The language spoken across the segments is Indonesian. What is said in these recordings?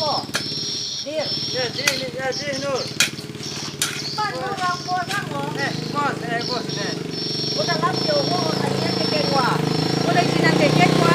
po. Dir. Ya, sini Nur. Pan mo lang po lang mo. Bos, Udah lapyo mo kanya kekwa. Udah sinan kekwa.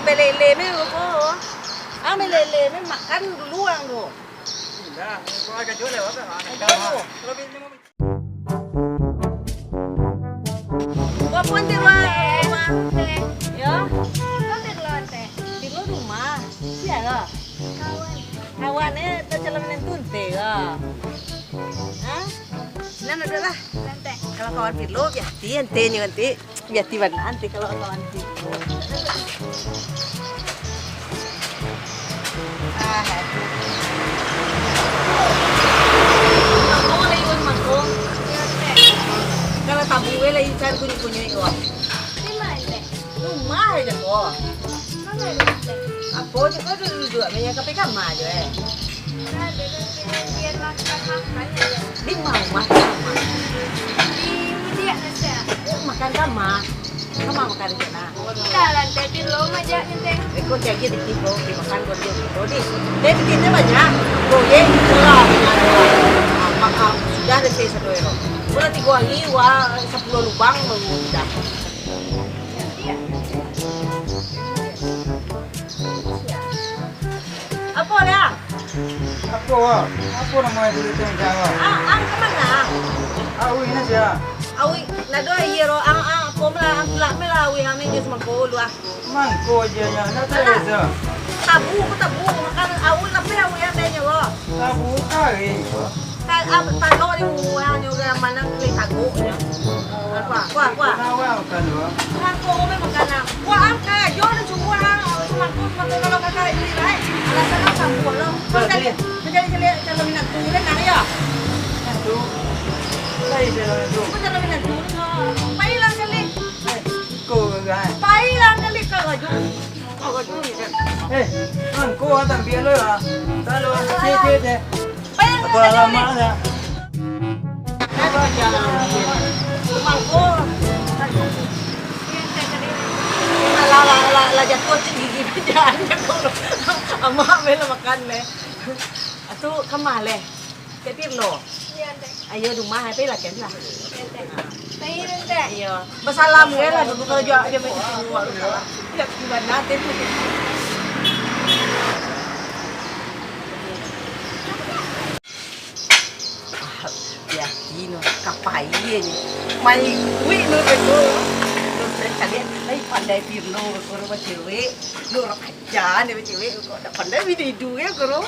Melele me ko. Ah melele me makan duluan lo. Dah, kau agak jual lewat Gua pun di rumah. Ya. Di rumah. Siapa? Kawannya tercelamin tunte ya. Hah? Nah, udahlah. Kalau kawan Firlo, biati ente nanti. Biati nanti kalau kawan Firlo. Ako na iwan mako. Kalau tabu lagi cari kunyi-kunyi ko. Rumah aja ko. Ako juga dulu banyak KPK mah aja Di mau makan makan kamar. Kamu makan di sana. Eko jadi di kibo, dimakan kau dia kibo di. Dia bikinnya banyak. Goyang celah makan sudah ada saya €1. Berarti gua hiwa 10 lubang mengudah. Apa ya? Apa namanya dulu yang Jawa? Ang kemana? Ini sih. Awi, nado iyero po mela awi kami just magkulo Mangko aja ya, nada itu. Tabu makan awi tapi awi ya benyo lo. Tabu kali. Tago ni mo nyo ga manang kay tago nya. Kwa. Nawa kan lo. Ko may magana. Kwa ang ka yo na suwa sumangko magkulo ka ka ini rai. Ala sana tabu lo. Jadi kalau minat tulen na ya. Itu. Lai jalan itu. Ko kalau minat tulen pailang kali. Kau enggak. Pailang kali kagaju. Kagaju ni kan. Mangko ada biar lo ya. Kalau deh. Pailang Apa lama ada? Apa jalan mangko. La jatuh gigi jalan jatuh. Ama mela makan le. Atu kamale. Ketir lo. Ayo rumah hai pela ken lah. Iya. Masalah gue lah dulu kalau dia main itu luar. Ya gimana nanti. Ya kino kapai ni. Mai kui no betul. Kalian lagi pandai Firlo koro cewek. Lu orang aja nih cewek kok dak pandai video ya koro.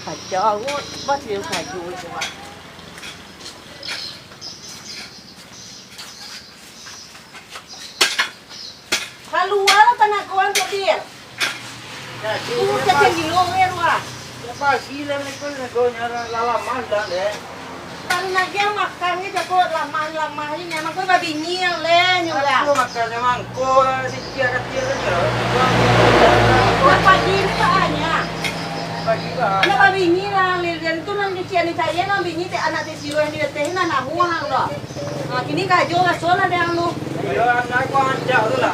Aja aku masih kaju cuma. Keluar tanah kawan dia. Udah jadi longer wah. Apa sih lah mereka nyara lama dah deh. Karena dia makannya jago lama ini memang kau babi nyil le nyula. Aku makannya mangko sikit kecil aja. Pagi saatnya. Pagi lah. Anak babi nyil lah, lihat tu nang cucian saya nang bini teh anak teh siru yang dia teh nang buang lo. Nah kini kajo gasol ada yang lu. Yo anak aku aja tu lah.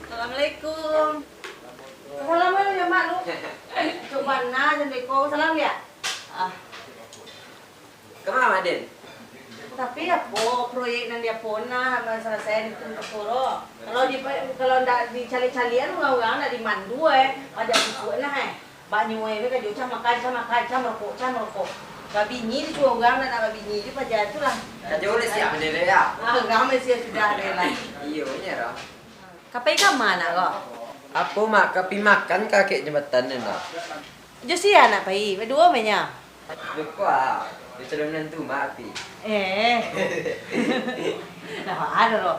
Assalamualaikum. Assalamualaikum ya mak lu. Coba na jadi ko salam ya. Kemana Den? Tapi apa proyek yang dia pernah selesai di Tungkapuro. Kalau ndak dicali-calian orang ndak dimandu pajak buku nah banyu mereka jual makan merokok. Babinyi itu orang nak babinyi itu pajak itulah. Kacau udah siap deh ya. Enggak mesti sudah ada lah. Iya nyerah. Kapai ka mana kok? Apa mak kapi makan kakek jembatan ni nak? Josi anak pai, berdua mainnya. Lupa. Itu nentu mak api. Nah ada loh.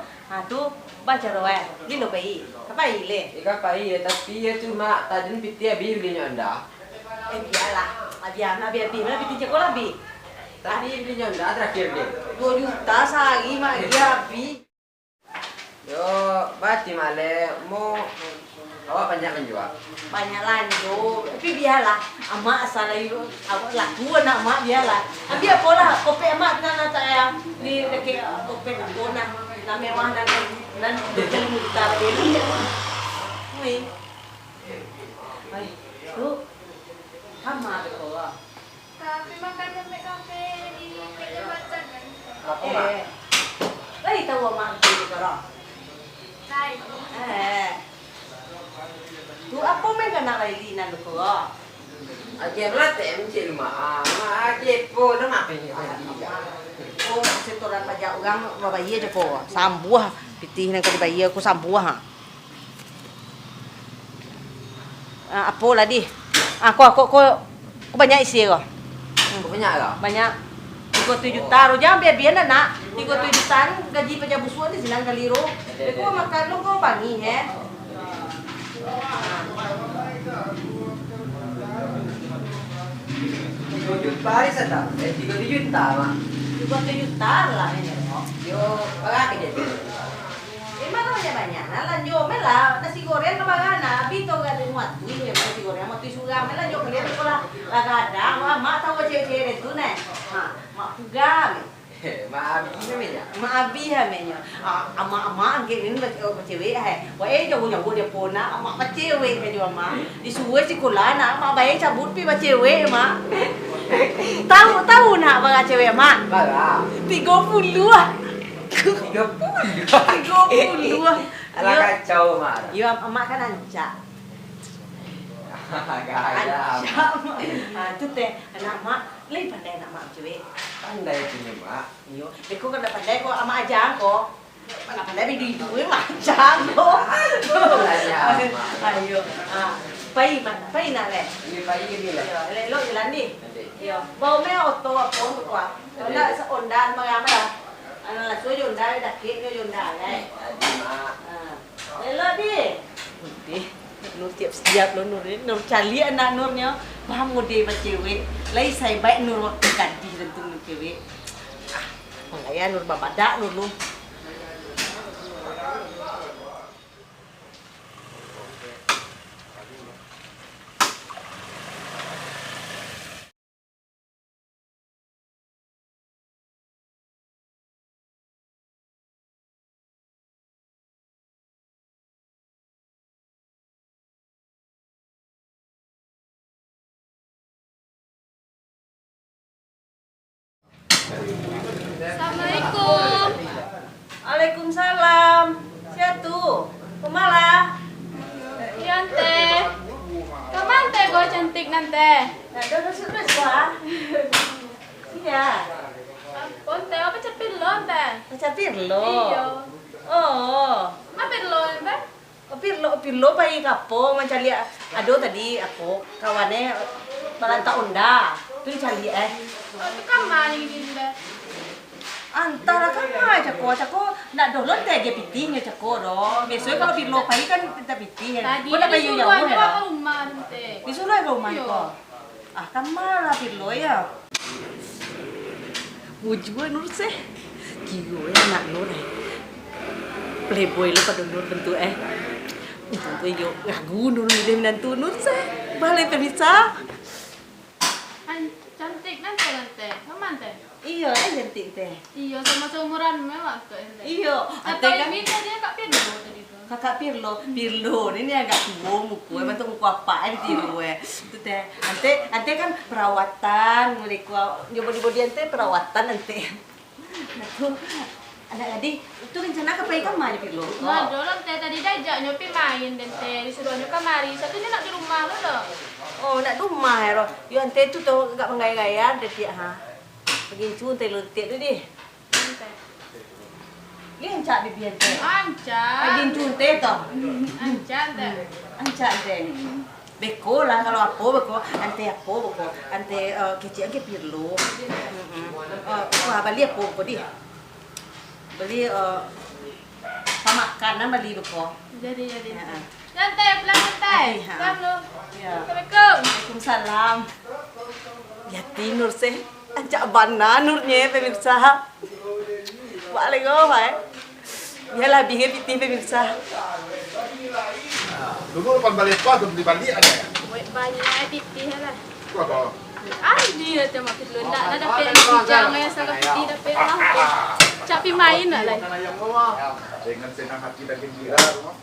Tu baca roh Gilo pai. Kapai le. Ika pai ya tapi ya cuma tajun piti abi belinya anda. Biarlah. Biar piti sekolah bi. Tapi belinya anda terakhir deh. 2 juta sehari mak dia bi. Yo, berarti male mau awak banyak menjual. Banyak lanjut. Tapi biarlah. Amak asal itu awak laku anak mak biarlah. Abi apa lah kopi amak kan saya di dekat kopi aku na mewah dan betul muka beli. Wih. Wih. Tu. Sama betul lah. Kafe makan sampai kafe di jembatan kan? Apa mak? Lagi tahu mak tu kalau. Naik. Tu apa main kena lagi nan tu kau? Aje melatih mencik rumah. Aje pun nama pengen dia. Oh, setoran pajak orang bayi aja kau. Sambuah pitih nang kau bayi aku sambuah. Apa lah di? Aku banyak isi kau. Kau banyak lah. Banyak. 37 juta jangan biar nak 37 jutaan gaji pajak busuan di silang kaliro. Aku makan lo kau bangi he. 2 juta hari sedap. 3 juta mak. 37 juta lah ini. Yo, berapa dia? Mana banyak lanjut melah nasi goreng kemana bito gak ada muat ini nasi goreng mau tu suga melah jauh kalian sekolah kadang mak tahu cewek itu nih mak juga Mak abi namanya. mak abi hamenya ama angke ini cewek wah jauh dia pona mak cewek kan juga mak disuruh sekolah nak mak bayar cabut pi cewek mak tahu nak bang cewek mak Berapa? 30 30. Alah kacau mak. Iya, emak kan ancak. Gaya. Itu teh anak mak, lebih pandai anak mak cewek. Pandai punya mak. Iyo, beko kan pandai kok ama aja kok. Mana pandai bidi duit mah aja kok. Ayo, pai nak le. Ini pagi ni lah. Le lo jalan ni. Iyo, bau me auto apa untuk wa. Onda seondan mengapa? Anak suruh yonda dah kek yonda le. Mak. Lelo di. Nur tiap Nur cari anak Nurnya paham mode cewek. Lai saya baik Nur waktu ganti tentu Nur cewek. Makanya Nur babadak Nur lu. Assalamualaikum. Waalaikumsalam. Siatu. Kumala. Yante. Kapan teh go cantik nanti? Ada sudah suah. Iya. Ampun teh apa cepil lo teh? Macam pirlo. Iya. Oh. Apa lo teh? Pirlo pai kapo macam lihat. Aduh tadi aku kawannya balanta onda. Tu cari Apa kamar ni dia? Antara kan mah cako nak download teh dia pitingnya cako do. Biasanya kalau pirlo pai kan kita piting. Tadi Kau nak bayu disuruh jauh ke ya? rumah nanti. Disuruh ke rumah Iya. kau. Kan malah pirlo ya. Wujud Nur seh. Gila ya nak Nur. Playboy lu pada Nur bentuk Tentu yo lagu Nur dia menantu Nur seh. Balik bisa. Cantik nanti. Kapan teh? Iya, cantik teh. Iya sama seumuran memang tuh ente. Iya, Atau ate kan ini dia kak Pirlo tadi tuh. kakak Pirlo ini agak tua muku, bentuk muku apa di tiru itu teh. Ante kan perawatan, mereka nyoba ante perawatan ante. Tuh, anak adik, itu rencana kapan kamu aja Pirlo? Nah, doang teh tadi diajak nyopi main dan teh disuruh nyopi kamari. Satunya nak di rumah lo loh. Oh, nak rumah ya roh. Yo ante tu tuh enggak menggaya-gaya deh dia ha. Pergi cuntai lu tiap tu deh. Dia ancak di biar teh. Ancak. Pergi cuntai toh. Ancak teh. Ancak deh. Beko lah kalau apa beko, ante kecil ke Pirlo. Wah beli apa dia? Beli pamakan beli beko. Jadi. Dan teh pulang teh. Pulang lo. Ya. Assalamualaikum. Waalaikumsalam. Ya tinur sih. Ancak bana nurnya pemirsa. Waalaikumsalam. Biarlah bihe piti pemirsa. Dulu depan balik apa atau di Bali ada ya? Banyak piti lah. Itu apa? Adi ada makin lu ndak ada pe kijang ya salah piti ada pe lah. Capi main lah. Dengan senang hati dan gembira rumah.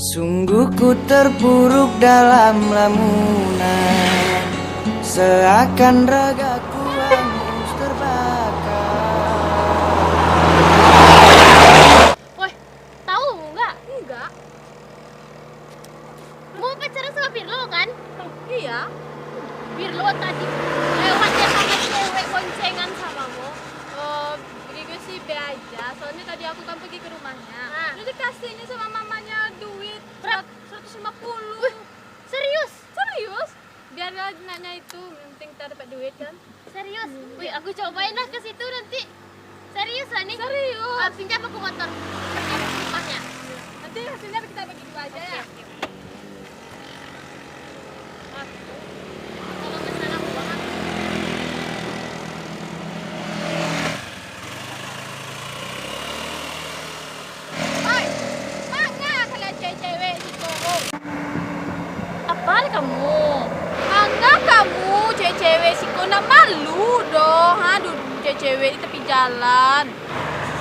Sungguh ku terpuruk dalam lamunan, seakan ragaku hangus terbakar. Woi, tahu nggak? Enggak. Mau pacaran sama Pirlo kan? Iya. Pirlo tadi lewat dia sama cewek boncengan samamu. Pergi ke si B aja. Soalnya tadi aku kan pergi ke rumahnya. Nah. Terus dikasihnya sama mamanya duit Berapa? 150. Wih, serius? Serius? Biar nanya itu, yang penting kita dapat duit kan? Serius? Wih, aku cobain lah ke situ nanti. Serius lah nih? Serius. Pinjam aku motor. Pinjam aku rumahnya. Nanti hasilnya kita bagi dua aja ya. Kalau ke sana aku banget. Hai, mana kalian cewek-cewek di Kongo? Apaan kamu? Mana kamu cewek-cewek si Kongo malu dong, ha? Duduk cewek-cewek di tepi jalan.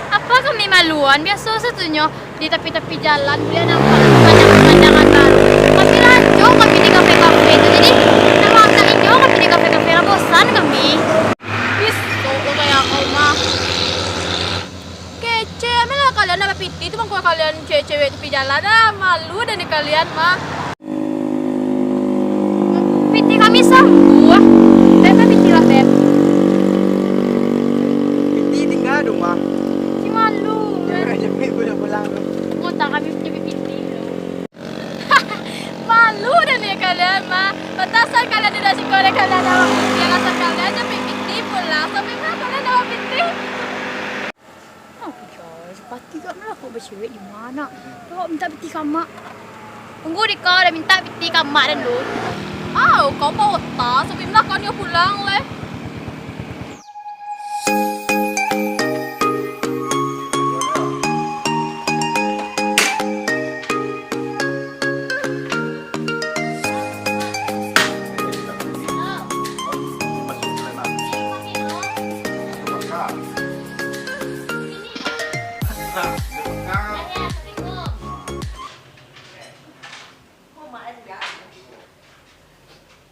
Apa kami maluan? Biasa satunya di tepi-tepi jalan dia nampak pemandangan baru. Kami lanjut kami di kafe-kafe itu. Jadi nama anak ini kami di kafe-kafe lah bosan kami. Bis, kok kayak kau mah. Kece, emang kalian apa piti itu bang kalian cewek-cewek tepi jalan malu dan kalian mah. Piti kami sembuh. Beb, piti lah beb. Piti tinggal rumah. Si malu. Jepit pulang. Ngutang kami jadi piti. Malu dan kalian mah. Petasan kalian udah si korek kalian sama piti. Alasan kalian aja piti pulang. Sampai mana kalian sama piti? Aku coy, sepati kak malah kok bercewek di mana? Kau minta piti kamak. Tunggu di kau dah minta piti kamak dan lu. Kau mau otak. Sampai mana kalian pulang leh?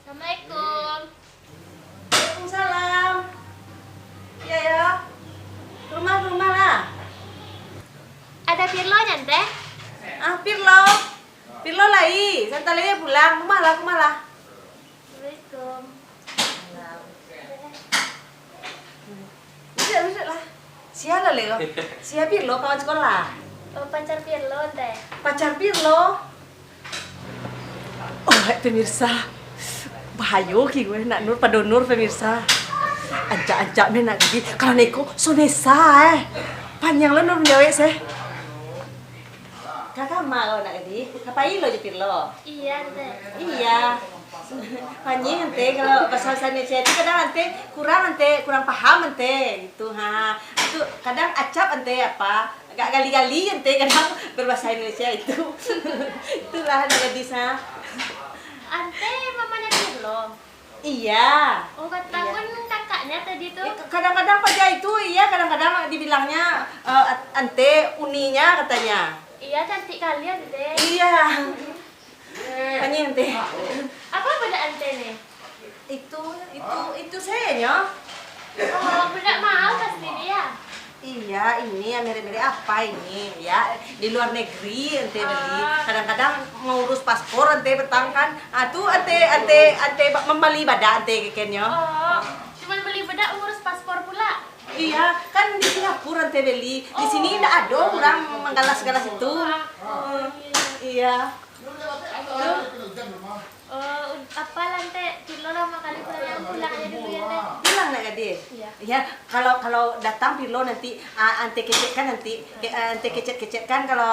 Assalamualaikum. Waalaikumsalam. Ya ya. Rumah lah. Ada Pirlo nyante? Ah Pirlo. Pirlo lagi. Santalnya pulang. Rumah lah. Assalamualaikum. Bisa lah. Siapa Leo? Siapa Pirlo kawan sekolah? Oh, pacar Pirlo teh. Pacar Pirlo. Oh, pemirsa. Bahayo ki gue nak nur padonur pemirsa. Ancak-ancak me nak gigi. Kalau neko sonesa panjang lo nur menjawab sih. Kakak mau nak gigi. Kapai lo je Pirlo. Iya teh. Iya. Panjang nanti kalau bahasa Indonesia itu kadang nanti kurang paham nanti gitu ha. Itu kadang acap nanti apa agak gali-gali nanti kadang berbahasa Indonesia itu. Itulah anak gadis ha. Ante mamanya Pirlo. Iya. Oh, katakan kakaknya tadi tuh. Kadang-kadang Paja itu iya, kadang-kadang dibilangnya ante uninya katanya. Iya, cantik kali ante. Iya. Tanya ante. Apa pada ante nih? Itu saya. Oh, bedak mahal pasti dia. Iya, ini yang mirip-mirip apa ini? Ya, di luar negeri ente beli. Kadang-kadang mau urus paspor ente petang kan. Tuh ante membeli badak ante kekenyo. Oh, cuma beli bedak urus paspor pula. Iya, kan di Singapura ente beli. Di sini enggak ada orang menggalas-galas itu. Iya. Apa lantai Pirlo lama kali pulang aja dulu ya teh. Bilang nak dia. Iya. Ya, kalau datang Pirlo nanti ante kecetkan ante kecet-kecetkan kalau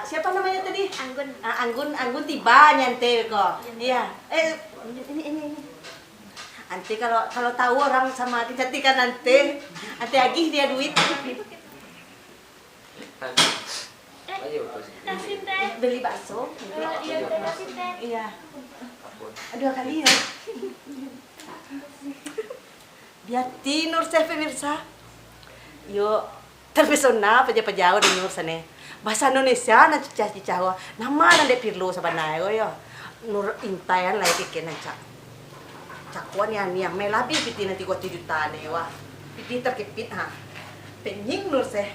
siapa namanya tadi? Anggun tiba nyante kok. Iya. Ini. Ante kalau tahu orang sama kecantikan ante agih dia duit. Ayo, Kasih teh. Beli bakso. Iya, teh kasih teh. Iya. Dua kali ya. Biati Nur Chef pemirsa. Yo terpesona pejauh di Nur sana. Bahasa Indonesia na cicah-cicah nama nande Pirlo sabanaya yo. Nur intayan lai keken cak. Cakuan yang melabi piti nanti gua 7 juta ne wa. Piti terkepit ha. Penying Nur Chef.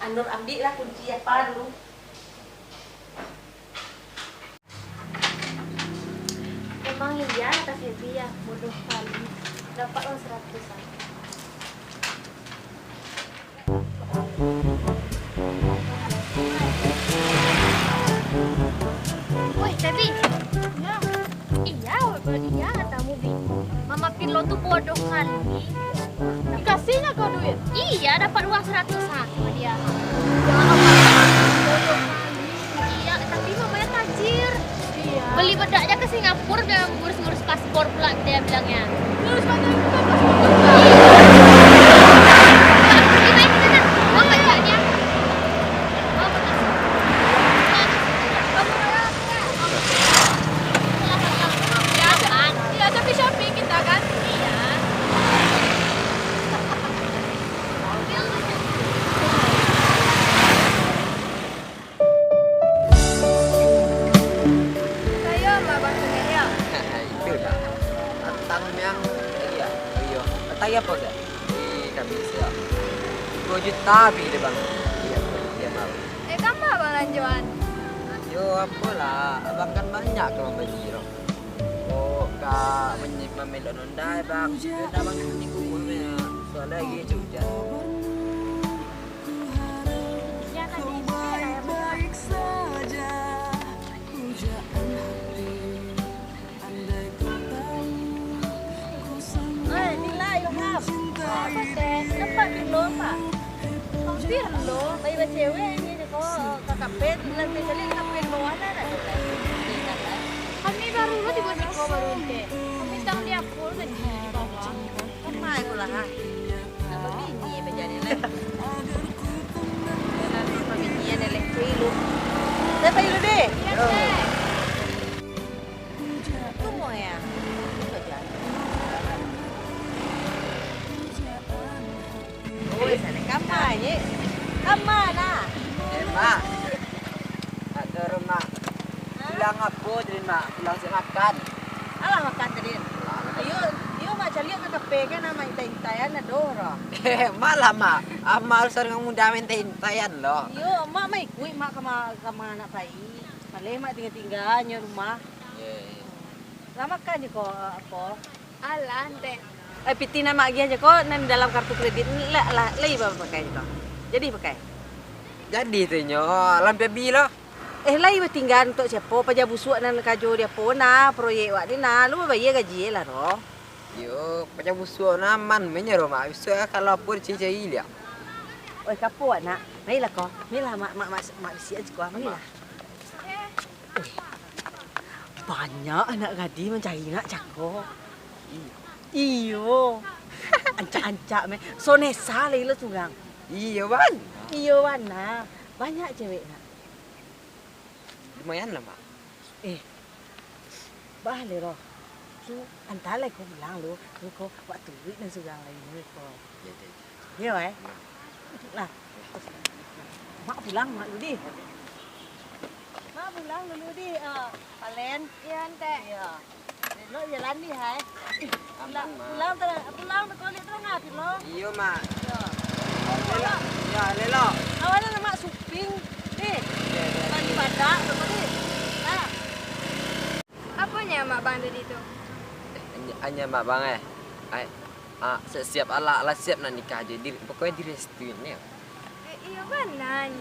Anur ambil lah kunci apa dulu. Emang iya kata Febi ya, bodoh kali. Dapat uang 100-an. Woi, Febi. Ya. Iya katamu Bi. Mama Pirlo tuh bodoh kali. Dikasihnya kau duit. Iya, dapat uang 100-an sama dia. Iya, tapi mamanya tajir. Iya. Beli bedaknya ke Singapura dan ngurus-ngurus paspor pula dia bilangnya. Terus katanya bukan paspor. Gimana di sana? Mau bedaknya? Mau bekas? Ya, tapi shopping kita kan. Iya. Saya lah bangsa ya. Itu dah. Tentang yang iya. Ayo. Tanya apa dah? Di kami ya. 2 juta bi deh bang. Iya, dia mau. Kamu apa lanjuan? Yo apalah, abang kan banyak kalau bajiro. Oh, kak memelok nondai bang. Sudah bang di kumulnya. Soalnya lagi hujan. Ya tadi saya benar. Nilai Ilham. Apa teh? Dapat Pirlo Pak. Pirlo, bayi cewek ini kok kakak pen lantai sekali kakak pen bawah ada nilai. Kami baru lo di Bosiko baru ente. Kami sedang di Apul dan di bawah. Kemai pula ha. Apa bini menjadi le. Apa bini yang le pilu. Saya pilu deh. Iya teh. Tunggu ya. Oh, sana kamanya. Kamana? Mak. Ada rumah. Bilang aku terima, pulang saya makan. Alah makan tadi. Ayo mak cari ke kafe kan nama intai-intaian na doro. Malah mak, amal sering muda minta-intayan loh. Yo, mak mai kui mak kama anak pai. Malay mak tinggal-tinggalnya rumah. Lama kan je ko apa? Alah ente. Piti na mak aja ko nan dalam kartu kredit lai ba pakai ko. Jadi pakai. Jadi tu nyo, lampe bilo. Lai ba tinggal untuk siapa paja busuk nan kajo dia po na proyek wak ni na lu bayar gaji lah ro. Yo, macam busuk naman menyero mak. Bisa kalau pun cici ilia. Oi kapo anak. Mai lah ko. Mai lah mak bisi aja ko. Mai lah. Banyak anak gadi mencari nak cako. Iyo. Ancak-ancak me. Sonesa lai lo tugang. Iya ban. Iyo wana. Banyak cewek nak. Lumayan lah mak. Bale roh. Su antara ko bilang lo ko waktu duit dan segang lain ni ko. Ya, ya. Ya eh. Lah. Mak pulang mak Ludi. Mak pulang dulu di Palen. Iya, ente. Iya. Lo jalan nih hai. Aman, Ma. Pulang kau lihat tengah lo. Iya, Mak. Ya. Lelo. Ya, Lelo. Awalnya nama suping. Nih. Ya, ya. Lagi badak betul nih. Nah. Apanya mak bang tadi itu? Hanya Mak Bang siap ala siap nak nikah aja. Pokoknya direstuin ya. Iya benar.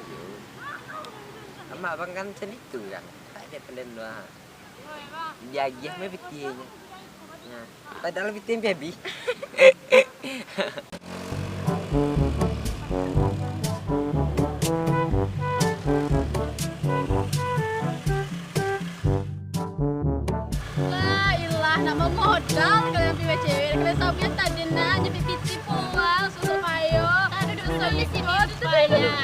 Mak Bang kan itu kan. Tak ada pelen doang. Dia mah betinya. Nah, padahal betin baby. Lah ilah nama modal kalian pilih cewek. Kalian tahu kan tadi nah jadi piti pulang susu kayo. Aduh dosa sih banyak.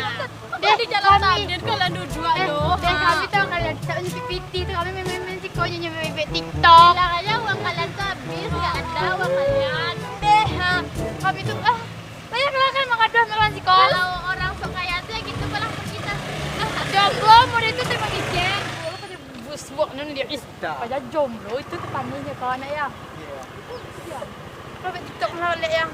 Dia di jalan tandin kalian dua loh. Dan kami tahu kalian tak nyupi piti itu kami main si konya nyupi TikTok. Bilang aja uang kalian tuh habis nggak ada uang kalian. Deh, kami tuh banyak lah kan mengadu melawan si kol. Kalau orang sok kaya tuh ya gitu paling kita jomblo mau itu terima gijeng. Lo pada busuk nih dia pada jomblo itu tuh pandainya kawan ya. Iya. Kalau TikTok lah ya.